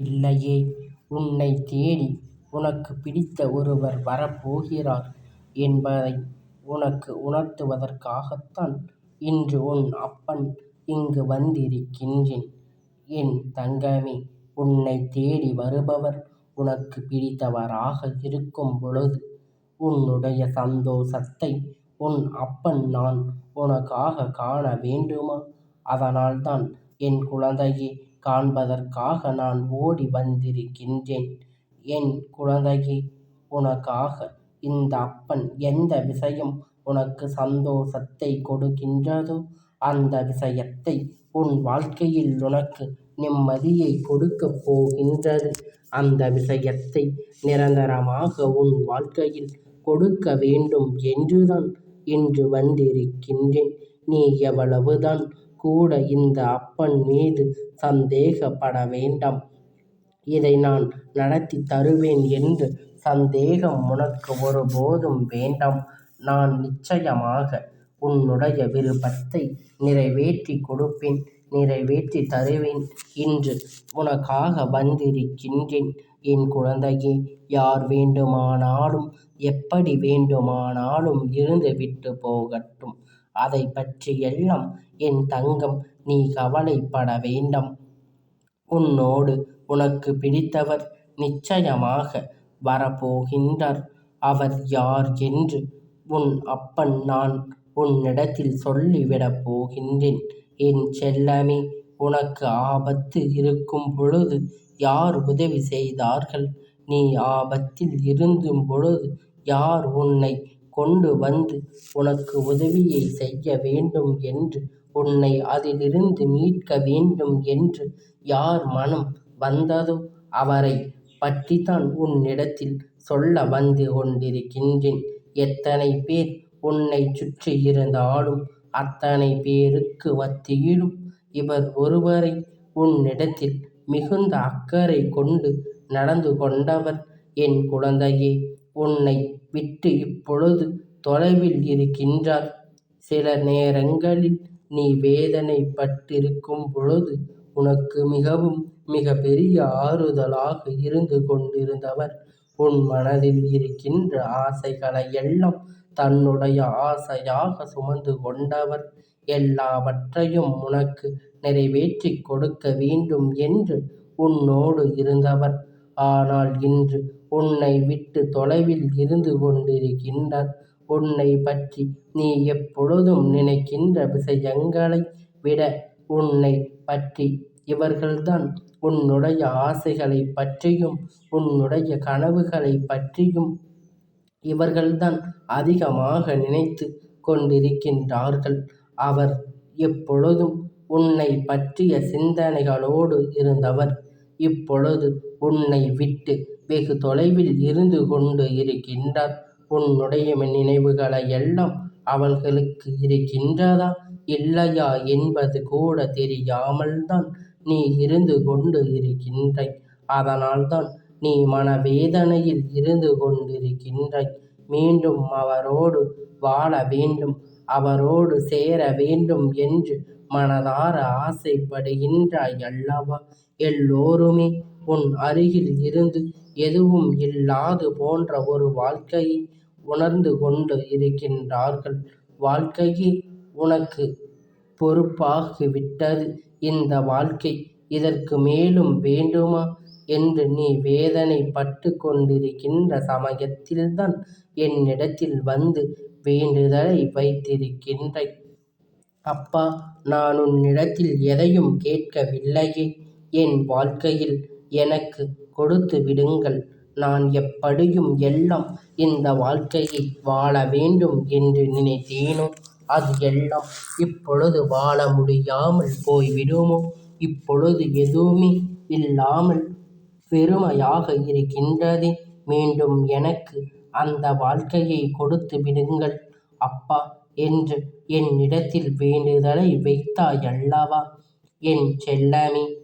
இல்லையே. உன்னைத் தேடி உனக்குப் பிடித்த ஒருவர் வரப்போகிறார் என்பதை உனக்கு உணர்த்துவதற்காகத்தான் இன்று உன் அப்பன் இங்கு வந்திருக்கின்றேன். என் தங்கமே, உன்னைத் தேடி வருபவர் உனக்குப் பிடித்தவராக இருக்கும் பொழுது உன்னுடைய சந்தோஷத்தை உன் அப்பன் நான் உனக்காகக் காண வேண்டுமா? அதனால்தான் என் குழந்தையே, காண்பதற்காக நான் ஓடி வந்திருக்கின்றேன். என் குழந்தையே, உனக்காக இந்த அப்பன் எந்த விஷயம் உனக்கு சந்தோஷத்தை கொடுக்கின்றதோ அந்த விஷயத்தை உன் வாழ்க்கையில் உனக்கு நிம்மதியை கொடுக்கப் போகின்றது. அந்த விஷயத்தை நிரந்தரமாக உன் வாழ்க்கையில் கொடுக்க வேண்டும் என்றுதான் இன்று வந்திருக்கின்றேன். நீ எவ்வளவுதான் கூட இந்த அப்பன் மீது சந்தேகப்பட வேண்டாம். இதை நான் நடத்தி தருவேன் என்ற சந்தேகம் உனக்கு ஒருபோதும் வேண்டாம். நான் நிச்சயமாக உன்னுடைய விருப்பத்தை நிறைவேற்றிக் கொடுப்பேன், நிறைவேற்றித் தருவேன். இன்று உனக்காக வந்திருக்கின்றேன். என் குழந்தையே, யார் வேண்டுமானாலும் எப்படி வேண்டுமானாலும் இருந்துவிட்டு போகட்டும். அதைப் பற்றியெல்லாம் என் தங்கம் நீ கவலைப்பட வேண்டாம். உன்னோடு உனக்குப் பிடித்தவர் நிச்சயமாக வரப்போகின்றார். அவர் யார் என்று உன் அப்பன் நான் உன்னிடத்தில் சொல்லிவிடப் போகின்றேன். என் செல்லமே, உனக்கு ஆபத்து இருக்கும் பொழுது யார் உதவி செய்தார்கள்? நீ ஆபத்தில் இருக்கும் பொழுது யார் உன்னை கொண்டு வந்து உனக்கு உதவியை செய்ய வேண்டும் என்று, உன்னை அதிலிருந்து மீட்க வேண்டும் என்று யார் மனம் வந்ததோ அவரைப் பற்றித்தான் உன்னிடத்தில் சொல்ல வந்து கொண்டிருக்கின்றேன். எத்தனை பேர் உன்னைச் சுற்றி இருந்தாலும் அத்தனை பேருக்கு மத்தியிலும் இவர் ஒருவரே உன்னிடத்தில் மிகுந்த அக்கறை கொண்டு நடந்து கொண்டவர். என் குழந்தையே, உன்னை விட்டு இப்பொழுது தொலைவில் இருக்கின்றார். சில நேரங்களில் நீ வேதனைப்பட்டிருக்கும் பொழுது உனக்கு மிகவும் மிகப்பெரிய ஆறுதலாக இருந்து கொண்டிருந்தவர். உன் மனதில் இருக்கின்ற ஆசைகளை எல்லாம் தன்னுடைய ஆசையாக சுமந்து கொண்டவர். எல்லாவற்றையும் உனக்கு நிறைவேற்றிக் கொடுக்க வேண்டும் என்று உன்னோடு இருந்தவர். ஆனால் இன்று உன்னை விட்டு தொலைவில் இருந்து கொண்டிருக்கின்றார். உன்னைப் பற்றி நீ எப்பொழுதும் நினைக்கின்ற விஷயங்களை விட உன்னைப் பற்றி இவர்கள்தான் உன்னுடைய ஆசைகளைப் பற்றியும் உன்னுடைய கனவுகளைப் பற்றியும் இவர்கள்தான் அதிகமாக நினைத்து கொண்டிருக்கின்றார்கள். அவர் எப்பொழுதும் உன்னைப் பற்றிய சிந்தனைகளோடு இருந்தவர் இப்பொழுது உன்னை விட்டு வெகு தொலைவில் இருந்து கொண்டு இருக்கின்றார். உன்னுடைய நினைவுகளை எல்லாம் அவர்களுக்கு இருக்கின்றதா இல்லையா என்பது கூட தெரியாமல்தான் நீ இருந்து கொண்டு இருக்கின்றாய். அதனால்தான் நீ மனவேதனையில் இருந்து கொண்டிருக்கின்றாய். மீண்டும் அவரோடு வாழ வேண்டும், அவரோடு சேர வேண்டும் என்று மனதார ஆசைப்படுகின்றாய் அல்லவா? எல்லோருமே உன் அருகில் இருந்து எதுவும் இல்லாது போன்ற ஒரு வாழ்க்கையை உணர்ந்து கொண்டு இருக்கின்றார்கள். வாழ்க்கையே உனக்கு பொறுப்பாகிவிட்டது. இந்த வாழ்க்கை இதற்கு மேலும் வேண்டுமா என்று நீ வேதனைப்பட்டு கொண்டிருக்கின்ற சமயத்தில்தான் என்னிடத்தில் வந்து வேண்டுதலை வைத்திருக்கின்றாய். அப்பா, நான் உன்னிடத்தில் எதையும் கேட்கவில்லையே. என் வாழ்க்கையில் எனக்கு கொடுத்து விடுங்கள். நான் எப்படியும் எல்லாம் இந்த வாழ்க்கையை வாழ வேண்டும் என்று நினைத்தேனோ அது எல்லாம் இப்பொழுது வாழ முடியாமல் போய்விடுமோ? இப்பொழுது எதுவுமே இல்லாமல் வெறுமையாக இருக்கின்றதே. மீண்டும் எனக்கு அந்த வாழ்க்கையை கொடுத்து விடுங்கள் அப்பா என்று என்னிடத்தில் வேண்டுதலை வைத்தாய் அல்லவா? என் செல்லமே,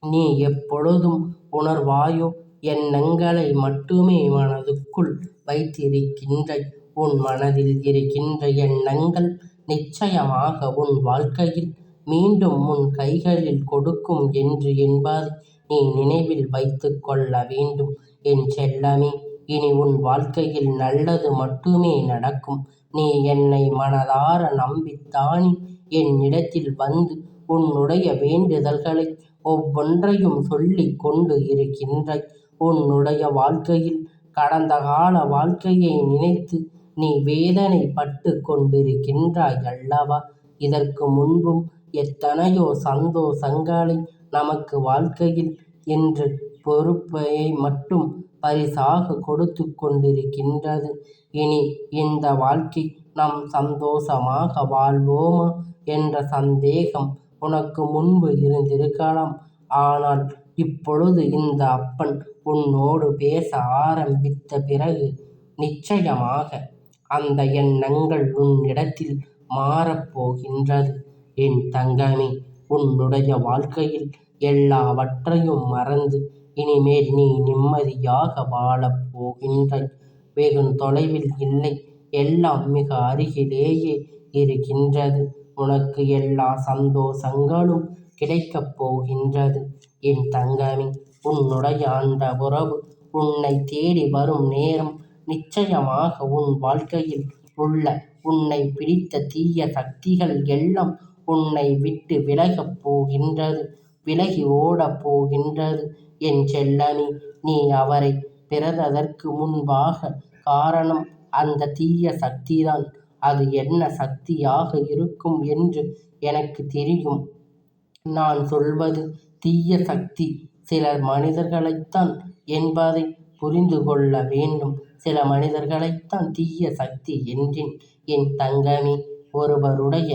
நீ எப்பொழுதும் உணர்வாயோ? எண்ணங்களை மட்டுமே மனதுக்குள் வைத்திருக்கின்றாய். உன் மனதில் இருக்கின்ற எண்ணங்கள் நிச்சயமாக உன் வாழ்க்கையில் மீண்டும் உன் கைகளில் கொடுக்கும் என்று என்பதை நீ நினைவில் வைத்துக் கொள்ள வேண்டும் என் செல்லமே. இனி உன் வாழ்க்கையில் நல்லது மட்டுமே நடக்கும். நீ என்னை மனதார நம்பித்தானே என்னிடத்தில் வந்து உன்னுடைய வேண்டுதல்களை ஒவ்வொன்றையும் சொல்லிக் கொண்டு இருக்கின்றாய். உன்னுடைய வாழ்க்கையில் கடந்த கால வாழ்க்கையை நினைத்து நீ வேதனைப்பட்டு கொண்டிருக்கின்றாய் அல்லவா? இதற்கு முன்பும் எத்தனையோ சந்தோஷங்களை நமக்கு வாழ்க்கையில் இன்று பொறுப்பை மட்டும் பரிசாக கொடுத்து கொண்டிருக்கின்றது. இனி இந்த வாழ்க்கை நாம் சந்தோஷமாக வாழ்வோமா என்ற சந்தேகம் உனக்கு முன்பு இருந்திருக்கலாம். ஆனால் இப்பொழுது இந்த அப்பன் உன்னோடு பேச ஆரம்பித்த பிறகு நிச்சயமாக அந்த எண்ணங்கள் உன்னிடத்தில் மாறப்போகின்றது. என் தங்கமே, உன்னுடைய வாழ்க்கையில் எல்லாவற்றையும் மறந்து இனிமேல் நீ நிம்மதியாக வாழப் போகின்றாய். வெகு தொலைவில் இல்லை, எல்லாம் மிக அருகிலேயே இருக்கின்றது. உனக்கு எல்லா சந்தோஷங்களும் கிடைக்கப் போகின்றது. என் தங்கமே, உன்னுடைய அந்த உறவு உன்னை தேடி வரும் நேரம் நிச்சயமாக உன் வாழ்க்கையில் உள்ள உன்னை பிடித்த தீய சக்திகள் எல்லாம் உன்னை விட்டு விலகப் போகின்றது, விலகி ஓடப் போகின்றது. என் செல்லமே, நீ அவரை பிறந்ததற்கு முன்பாக காரணம் அந்த தீய சக்திதான். அது என்ன சக்தியாக இருக்கும் என்று எனக்கு தெரியும். நான் சொல்வது தீய சக்தி சில மனிதர்களைத்தான் என்பதை புரிந்து கொள்ள வேண்டும். சில மனிதர்களைத்தான் தீய சக்தி என்றேன். என் தங்கமே, ஒருவருடைய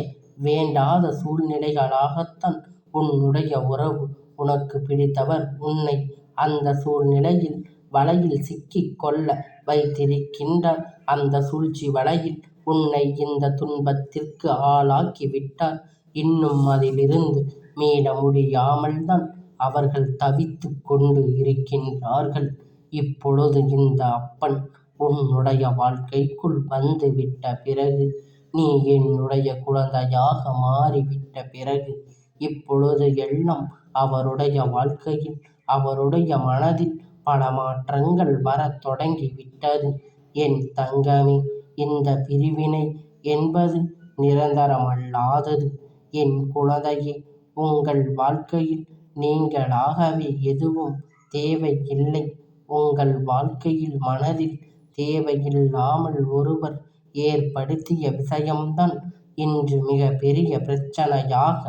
வேண்டாத சூழ்நிலைகளாகத்தான் உன்னுடைய உறவு. உனக்கு பிடித்தவர் உன்னை அந்த சூழ்நிலையில் வலையில் சிக்கிக் கொள்ள வைத்திருக்கின்றார். அந்த சூழ்ச்சி வலையில் உன்னை இந்த துன்பத்திற்கு ஆளாக்கி விட்டார். இன்னும் அதிலிருந்து மீள முடியாமல்தான் அவர்கள் தவித்துக் கொண்டு இருக்கின்றார்கள். இப்பொழுது இந்த அப்பன் உன்னுடைய வாழ்க்கைக்குள் வந்துவிட்ட பிறகு, நீ என்னுடைய குழந்தையாக மாறிவிட்ட பிறகு, இப்பொழுது எல்லாம் அவருடைய வாழ்க்கையில் அவருடைய மனதில் பல மாற்றங்கள் வரத் தொடங்கிவிட்டது. என் தங்கமே, இந்த பிரிவினை என்பது நிரந்தரமல்லாதது. என் குழந்தையே, உங்கள் வாழ்க்கையில் நீங்களாகவே எதுவும் தேவையில்லை. உங்கள் வாழ்க்கையில் மனதில் தேவையில்லாமல் ஒருவர் ஏற்படுத்திய விஷயம்தான் இன்று மிக பெரிய பிரச்சனையாக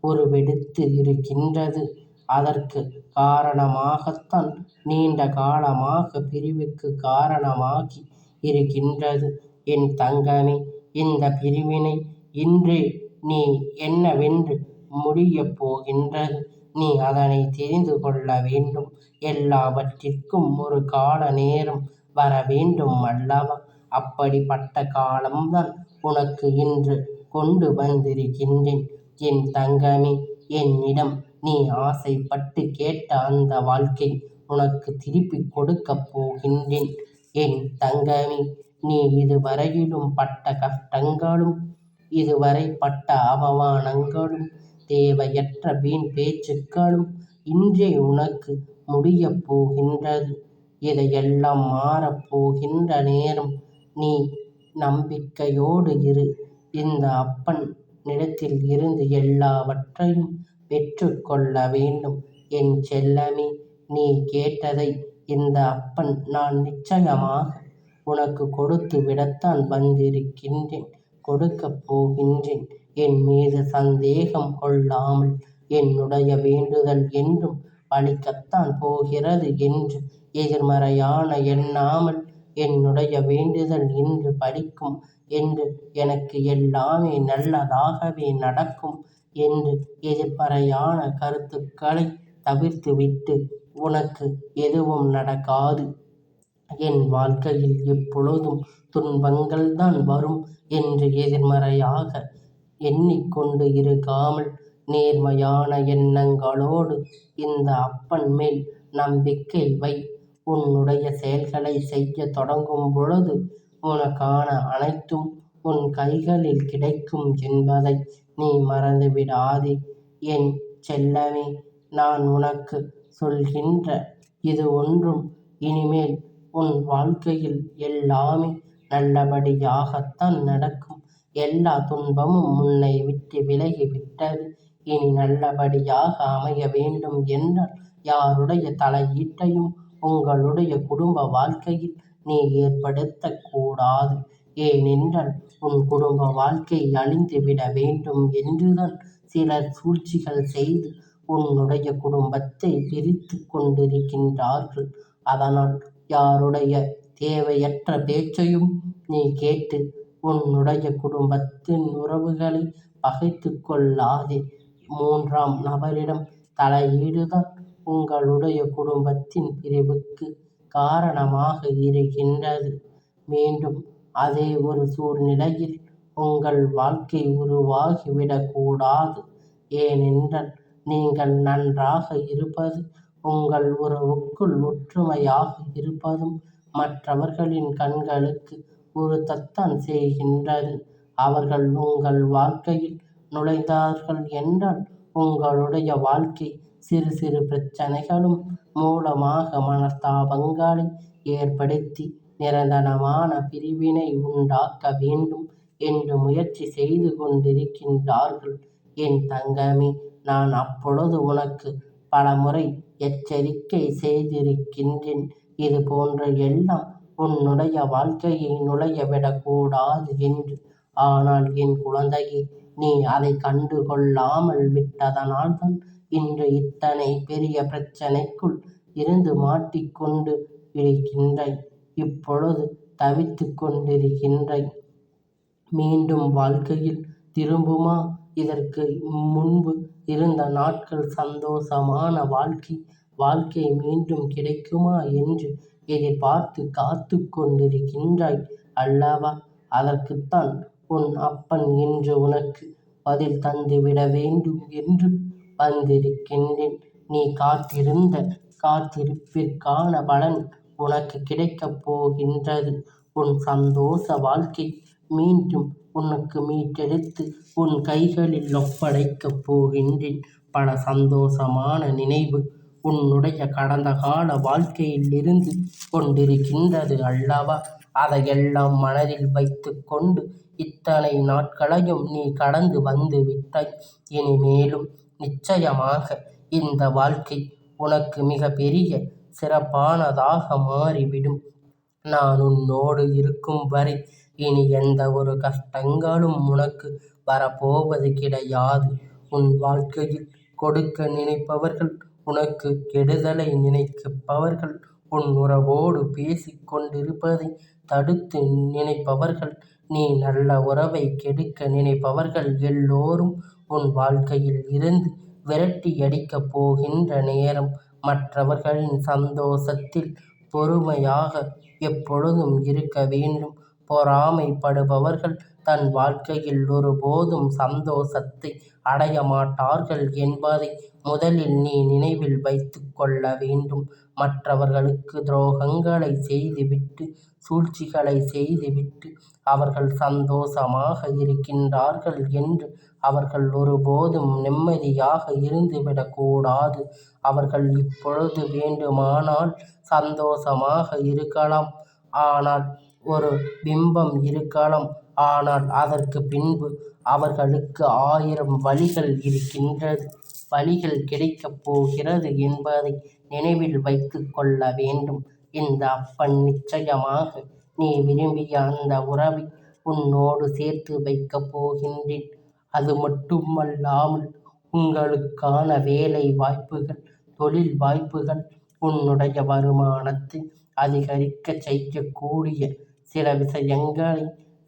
உருவெடுத்து இருக்கின்றது. அதற்கு காரணமாகத்தான் நீண்ட காலமாக பிரிவுக்கு காரணமாகி இருக்கின்றது. என் தங்கமே, இந்த பிரிவினை இன்றே நீ என்னவென்று முடியப் போகின்றது. நீ அதனை தெரிந்து கொள்ள வேண்டும். எல்லாவற்றிற்கும் ஒரு கால நேரம் வர வேண்டும் அல்லவா? அப்படிப்பட்ட காலம்தான் உனக்கு இன்று கொண்டு வந்திருக்கின்றேன். என் தங்கமே, என்னிடம் நீ ஆசைப்பட்டு கேட்ட அந்த வாழ்க்கை உனக்கு திருப்பிக் கொடுக்கப் போகின்றேன். என் தங்கமே, நீ இதுவரையிலும் பட்ட கஷ்டங்களும், இதுவரை பட்ட அவமானங்களும், தேவையற்ற வீண் பேச்சுக்களும் இன்றே உனக்கு முடியப் போகின்றது. இதையெல்லாம் மாறப்போகின்ற நேரம். நீ நம்பிக்கையோடு இரு. இந்த அப்பனிடத்தில் இருந்து எல்லாவற்றையும் பெற்றுக்கொள்ள வேண்டும். என் செல்லமே, நீ கேட்டதை இந்த அப்பன் நான் நிச்சயமாக உனக்கு கொடுத்து விடத்தான் வந்திருக்கின்றேன், கொடுக்கப் போகின்றேன். என் மீது சந்தேகம் கொள்ளாமல், என்னுடைய வேண்டுதல் என்றும் பலிக்கத்தான் போகிறது என்று எதிர்மறையான எண்ணாமல், என்னுடைய வேண்டுதல் இன்று பலிக்கும் என்று, எனக்கு எல்லாமே நல்லதாகவே நடக்கும் என்று எதிர்மறையான கருத்துக்களை தவிர்த்துவிட்டு, உனக்கு எதுவும் நடக்காது, என் வாழ்க்கையில் எப்பொழுதும் துன்பங்கள்தான் வரும் என்று எதிர்மறையாக எண்ணிக்கொண்டு இருக்காமல், நேர்மையான எண்ணங்களோடு இந்த அப்பன் மேல் நம்பிக்கை வை. உன்னுடைய செயல்களை செய்ய தொடங்கும் பொழுது உனக்கான அனைத்தும் உன் கைகளில் கிடைக்கும் என்பதை நீ மறந்துவிடாதே. என் செல்லமே, நான் உனக்கு சொல்கின்ற இது ஒன்றும் இனிமேல் உன் வாழ்க்கையில் எல்லாமே நல்லபடியாகத்தான் நடக்கும். எல்லா துன்பமும் உன்னை விட்டு விலகி விட்டது. இனி நல்லபடியாக அமைய வேண்டும் என்றால் யாருடைய தலையீட்டையும் உங்களுடைய குடும்ப வாழ்க்கையில் நீ ஏற்படுத்தக் கூடாது. ஏனென்றால் உன் குடும்ப வாழ்க்கை அழிந்துவிட வேண்டும் என்றுதான் சிலர் சூழ்ச்சிகள் செய்து உன்னுடைய குடும்பத்தை பிரித்துக் கொண்டிருக்கின்றார்கள். அதனால் யாருடைய தேவையற்ற பேச்சையும் நீ கேட்டு உன்னுடைய குடும்பத்தின் உறவுகளை பகைத்துக் கொள்ளாதே. 3ஆம் நபரிடம் தலையீடுதான் உங்களுடைய குடும்பத்தின் பிரிவுக்கு காரணமாக இருக்கின்றது. மீண்டும் அதே ஒரு சூழ்நிலையில் உங்கள் வாழ்க்கை உருவாகிவிடக்கூடாது. ஏனென்றால் நீங்கள் நன்றாக இருப்பது, உங்கள் உறவுக்குள் ஒற்றுமையாக இருப்பதும் மற்றவர்களின் கண்களுக்கு உறுத்தத்தான் செய்கின்றது. அவர்கள் உங்கள் வாழ்க்கையில் நுழைந்தார்கள் என்றால் உங்களுடைய வாழ்க்கை சிறு சிறு பிரச்சனைகளும் மூலமாக மனஸ்தாபங்களை ஏற்படுத்தி நிரந்தரமான பிரிவினை உண்டாக்க வேண்டும் என்று முயற்சி செய்து கொண்டிருக்கின்றார்கள். என் தங்கமே, நான் அப்பொழுது உனக்கு பலமுறை எச்சரிக்கை செய்திருக்கின்றேன். இது போன்ற எல்லாம் உன்னுடைய வாழ்க்கையை நுழையவிடக்கூடாது என்று. ஆனால் என் குழந்தையே, நீ அதை கண்டு கொள்ளாமல் விட்டதனால்தான் இன்று இத்தனை பெரிய பிரச்சனைக்குள் இருந்து மாட்டிக்கொண்டு இருக்கின்றாய். இப்பொழுது தவித்துக் கொண்டிருக்கின்றாய். மீண்டும் வாழ்க்கையில் திரும்புமா? இதற்கு முன்பு இருந்த நாட்கள் சந்தோஷமான வாழ்க்கை மீண்டும் கிடைக்குமா என்று எதிர்பார்த்து காத்து கொண்டிருக்கின்றாய் அல்லவா? அதற்குத்தான் உன் அப்பன் இன்று உனக்கு பதில் தந்துவிட வேண்டும் என்று வந்திருக்கின்றேன். நீ காத்திருந்த காத்திருப்பிற்கான பலன் உனக்கு கிடைக்கப் போகின்றது. உன் சந்தோஷ வாழ்க்கை மீண்டும் உனக்கு மீட்டெடுத்து உன் கைகளில் ஒப்படைக்கப் போகின்றேன். பல சந்தோஷமான நினைவு உன்னுடைய கடந்த கால வாழ்க்கையில் இருந்து கொண்டிருக்கின்றது அல்லவா? அதையெல்லாம் மனதில் வைத்துக் கொண்டு இத்தனை நாட்களையும் நீ கடந்து வந்து விட்டாய். இனிமேலும் நிச்சயமாக இந்த வாழ்க்கை உனக்கு மிக பெரிய சிறப்பானதாக மாறிவிடும். நான் உன்னோடு இருக்கும் வரை இனி எந்த ஒரு கஷ்டங்களும் உனக்கு வரப்போவது கிடையாது. உன் வாழ்க்கையில் கொடுக்க நினைப்பவர்கள், உனக்கு கெடுதலை நினைப்பவர்கள், உன் உறவோடு பேசிக் கொண்டிருப்பதை தடுத்து நினைப்பவர்கள், நீ நல்ல உறவை கெடுக்க நினைப்பவர்கள் எல்லோரும் உன் வாழ்க்கையில் இருந்து விரட்டியடிக்கப் போகின்ற நேரம். மற்றவர்களின் சந்தோஷத்தில் பொறுமையாக எப்பொழுதும் இருக்க வேண்டும். பொறாமைப்படுபவர்கள் தன் வாழ்க்கையில் ஒருபோதும் சந்தோஷத்தை அடைய மாட்டார்கள் என்பதை முதலில் நீ நினைவில் வைத்துக் கொள்ள வேண்டும். மற்றவர்களுக்கு துரோகங்களை செய்துவிட்டு, சூழ்ச்சிகளை செய்துவிட்டு அவர்கள் சந்தோஷமாக இருக்கின்றார்கள் என்று அவர்கள் ஒருபோதும் நிம்மதியாக இருந்துவிடக்கூடாது. அவர்கள் இப்பொழுது வேண்டுமானால் சந்தோஷமாக இருக்கலாம். ஆனால் ஒரு பிம்பம் இருக்கலாம். ஆனால் அதற்கு பின்பு அவர்களுக்கு 1000 வழிகள் இருக்கின்றது. வழிகள் கிடைக்கப் போகிறது என்பதை நினைவில் வைத்துக் கொள்ள வேண்டும். இந்த அப்பன் நிச்சயமாக நீ விரும்பிய அந்த உறவை உன்னோடு சேர்த்து வைக்கப் போகின்றேன். அது மட்டுமல்லாமல் உங்களுக்கான வேலை வாய்ப்புகள், தொழில் வாய்ப்புகள், உன்னுடைய வருமானத்தை அதிகரிக்கச் செய்யக்கூடிய சில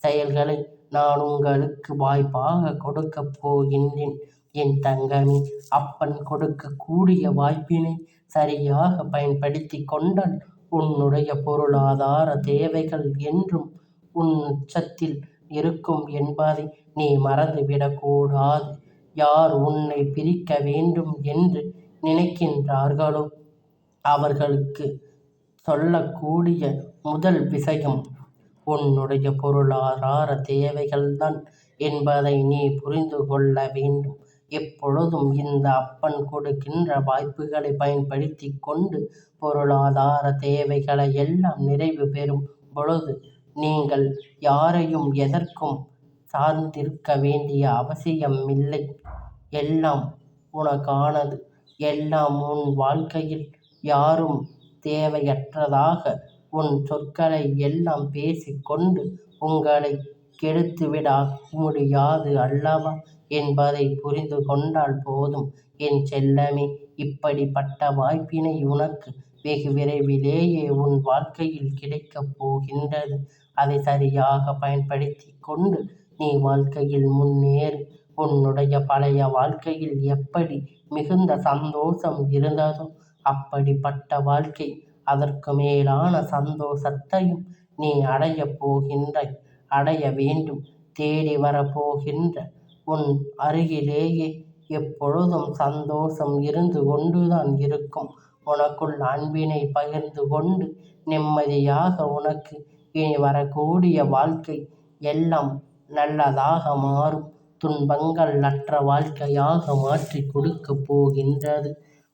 செயல்களை நான் உங்களுக்கு வாய்ப்பாக கொடுக்கப் போகின்றேன். என் தங்கமே, அப்பன் கொடுக்கக்கூடிய வாய்ப்பினை சரியாக பயன்படுத்திக் கொண்டால் உன்னுடைய பொருளாதார தேவைகள் என்றும் உன் உச்சத்தில் இருக்கும் என்பதை நீ மறந்துவிடக்கூடாது. யார் உன்னை பிரிக்க வேண்டும் என்று நினைக்கின்றார்களோ அவர்களுக்கு சொல்லக்கூடிய முதல் விஷயம் உன்னுடைய பொருளாதார தேவைகள்தான் என்பதை நீ புரிந்து கொள்ள வேண்டும். எப்பொழுதும் இந்த அப்பன் கொடுக்கின்ற வாய்ப்புகளை பயன்படுத்திக் கொண்டு பொருளாதார தேவைகளை எல்லாம் நிறைவு பெறும் பொழுது நீங்கள் யாரையும் எதற்கும் சார்ந்திருக்க வேண்டிய அவசியமில்லை. எல்லாம் உனக்கானது. எல்லாம் உன் வாழ்க்கையில் யாரும் தேவையற்றதாக உன் சொற்களை எல்லாம் பேசிக்கொண்டு உங்களை கெடுத்துவிட முடியாது அல்லவா என்பதை புரிந்து கொண்டால் போதும் என் செல்லமே. இப்படிப்பட்ட வாய்ப்பினை உனக்கு வெகு விரைவிலேயே உன் வாழ்க்கையில் கிடைக்கப் போகின்றது. அதை சரியாக பயன்படுத்தி கொண்டு நீ வாழ்க்கையில் முன்னேறு. உன்னுடைய பழைய வாழ்க்கையில் எப்படி மிகுந்த சந்தோஷம் இருந்ததோ அப்படிப்பட்ட வாழ்க்கை, அதற்கு மேலான சந்தோஷத்தையும் நீ அடையப் போகின்றாய். அடைய வேண்டும். தேடி வரப்போகின்ற உன் அருகிலேயே எப்பொழுதும் சந்தோஷம் இருந்து கொண்டுதான் இருக்கும். உனக்குள் அன்பினை பகிர்ந்து கொண்டு நிம்மதியாக உனக்கு இனி வரக்கூடிய வாழ்க்கை எல்லாம் நல்லதாக மாறும். துன்பங்கள் அற்ற வாழ்க்கையாக மாற்றிக் கொடுக்கப் போகின்றது.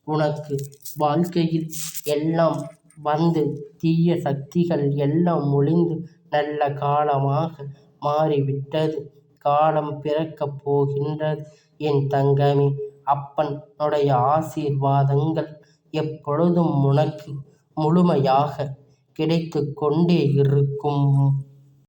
உனக்கு வாழ்க்கையில் எல்லாம் வந்து தீய சக்திகள் எல்லாம் ஒழிந்து நல்ல காலமாக மாறிவிட்டது. காலம் பிறக்கப் போகின்றது என் தங்கமே. அப்பனுடைய ஆசீர்வாதங்கள் எப்பொழுதும் உனக்கு முழுமையாக கிடைத்து கொண்டே இருக்கும்.